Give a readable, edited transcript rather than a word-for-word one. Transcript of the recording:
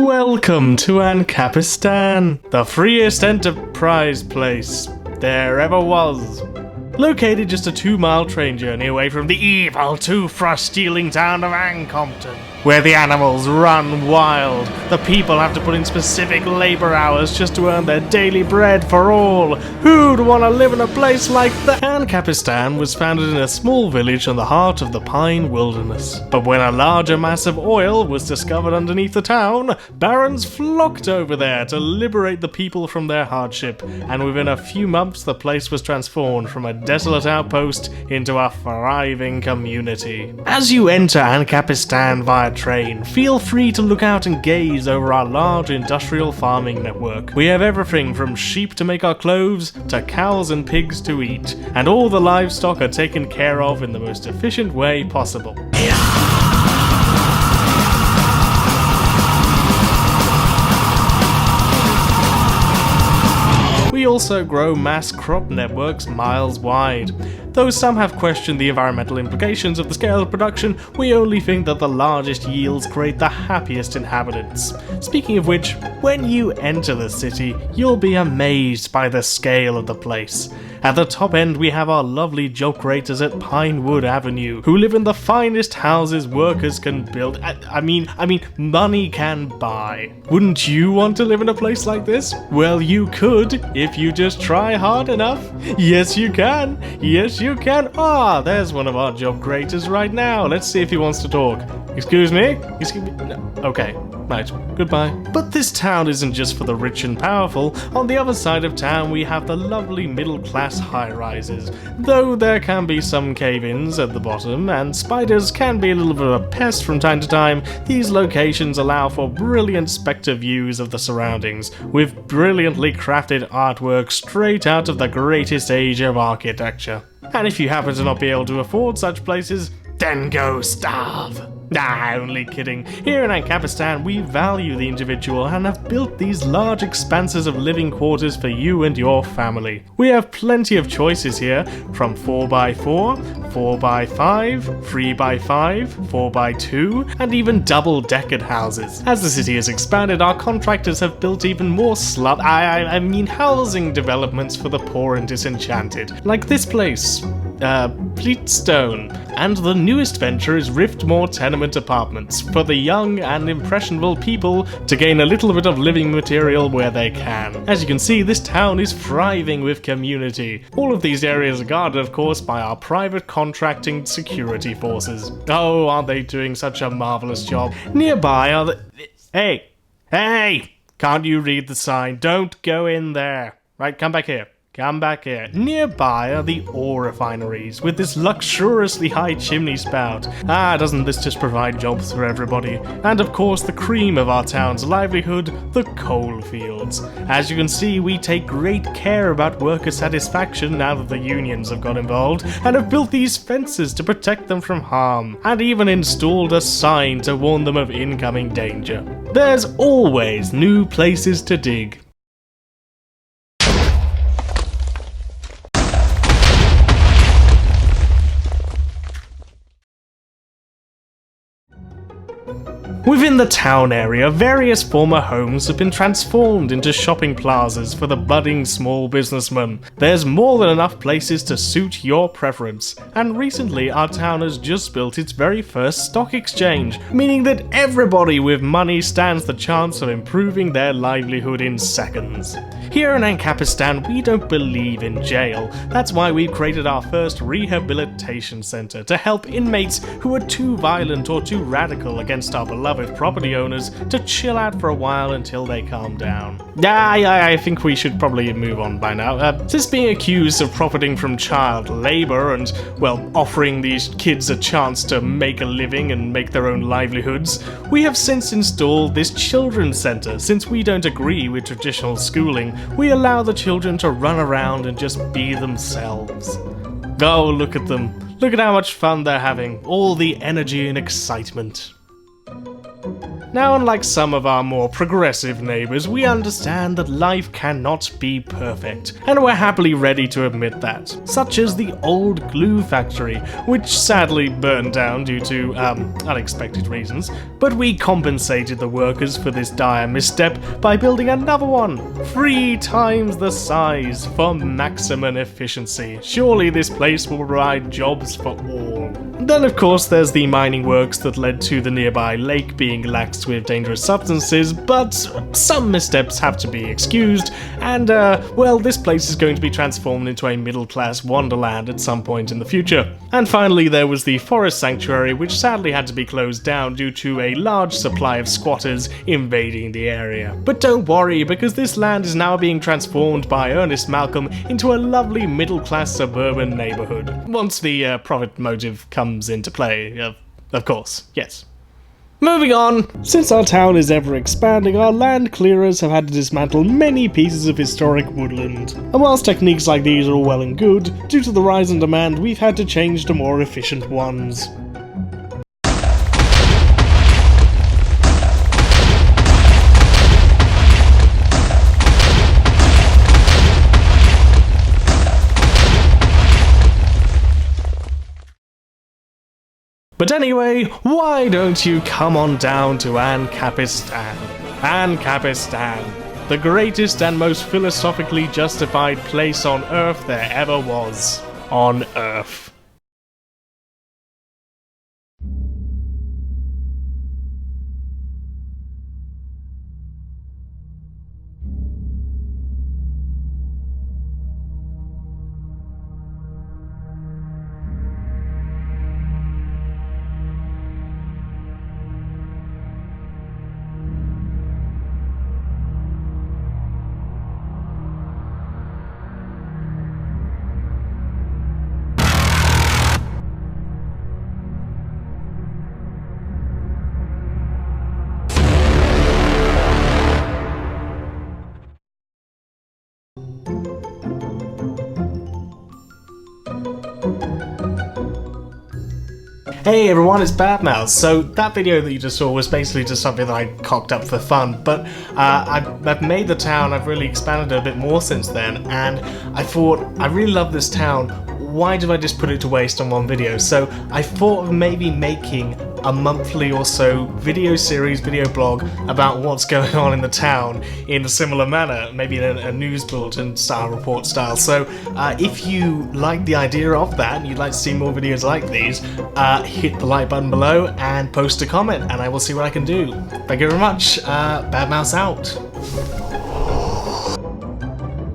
Welcome to Ancapistan, the freest enterprise place there ever was. Located just a 2-mile train journey away from the evil, toothbrush-stealing town of Ancapistan, where the animals run wild, the people have to put in specific labor hours just to earn their daily bread for all. Who'd want to live in a place like that? Ancapistan was founded in a small village in the heart of the pine wilderness. But when a larger mass of oil was discovered underneath the town, barons flocked over there to liberate the people from their hardship, and within a few months the place was transformed from a desolate outpost into a thriving community. As you enter Ancapistan via train, feel free to look out and gaze over our large industrial farming network. We have everything from sheep to make our clothes to cows and pigs to eat, and all the livestock are taken care of in the most efficient way possible. We also grow mass crop networks miles wide. Though some have questioned the environmental implications of the scale of production, we only think that the largest yields create the happiest inhabitants. Speaking of which, when you enter the city, you'll be amazed by the scale of the place. At the top end we have our lovely job creators at Pinewood Avenue, who live in the finest houses workers can build. I mean, money can buy. Wouldn't you want to live in a place like this? Well, you could, if you just try hard enough. Yes, you can. Yes, you can. Ah, there's one of our job creators right now. Let's see if he wants to talk. Excuse me? Excuse me? No. Okay. Right. Goodbye. But this town isn't just for the rich and powerful. On the other side of town we have the lovely middle-class high-rises. Though there can be some cave-ins at the bottom, and spiders can be a little bit of a pest from time to time, these locations allow for brilliant spectre views of the surroundings, with brilliantly crafted artwork straight out of the greatest age of architecture. And if you happen to not be able to afford such places, then go starve. Nah, only kidding. Here in Ancapistan, we value the individual and have built these large expanses of living quarters for you and your family. We have plenty of choices here, from 4x4, 4x5, 3x5, 4x2, and even double-deckered houses. As the city has expanded, our contractors have built even more housing developments for the poor and disenchanted. Like this place. Fleetstone. And the newest venture is Riftmore Tenement Apartments, for the young and impressionable people to gain a little bit of living material where they can. As you can see, this town is thriving with community. All of these areas are guarded, of course, by our private contracting security forces. Oh, aren't they doing such a marvelous job? Nearby are the... Hey! Can't you read the sign? Don't go in there. Right, come back here. Come back here. Nearby are the ore refineries, with this luxuriously high chimney spout. Doesn't this just provide jobs for everybody? And of course the cream of our town's livelihood, the coal fields. As you can see, we take great care about worker satisfaction now that the unions have got involved, and have built these fences to protect them from harm, and even installed a sign to warn them of incoming danger. There's always new places to dig. Within the town area, various former homes have been transformed into shopping plazas for the budding small businessman. There's more than enough places to suit your preference, and recently our town has just built its very first stock exchange, meaning that everybody with money stands the chance of improving their livelihood in seconds. Here in Ancapistan, we don't believe in jail. That's why we've created our first rehabilitation center to help inmates who are too violent or too radical against our beloved property owners to chill out for a while until they calm down. I think we should probably move on by now. Since being accused of profiting from child labor and, well, offering these kids a chance to make a living and make their own livelihoods, we have since installed this children's center. Since we don't agree with traditional schooling, we allow the children to run around and just be themselves. Oh, look at them. Look at how much fun they're having. All the energy and excitement. Now, unlike some of our more progressive neighbours, we understand that life cannot be perfect, and we're happily ready to admit that. Such as the old glue factory, which sadly burned down due to, unexpected reasons, but we compensated the workers for this dire misstep by building another one, 3 times the size, for maximum efficiency. Surely this place will provide jobs for all. Then of course there's the mining works that led to the nearby lake being laxed with dangerous substances, but some missteps have to be excused, and well, this place is going to be transformed into a middle-class wonderland at some point in the future. And finally there was the forest sanctuary, which sadly had to be closed down due to a large supply of squatters invading the area. But don't worry, because this land is now being transformed by Ernest Malcolm into a lovely middle-class suburban neighbourhood. Once the profit motive comes into play, of course, yes. Moving on! Since our town is ever expanding, our land clearers have had to dismantle many pieces of historic woodland. And whilst techniques like these are all well and good, due to the rise in demand, we've had to change to more efficient ones. But anyway, why don't you come on down to Ancapistan? Ancapistan, the greatest and most philosophically justified place on Earth there ever was. On Earth. Hey everyone, it's Badmouse. So that video that you just saw was basically just something that I cocked up for fun, but I've made the town, I've really expanded it a bit more since then, and I thought, I really love this town, why did I just put it to waste on one video? So I thought of maybe making a monthly or so video series, video blog about what's going on in the town in a similar manner, maybe in a news bulletin style, report style. So if you like the idea of that and you'd like to see more videos like these, hit the like button below and post a comment and I will see what I can do. Thank you very much. Badmouse out.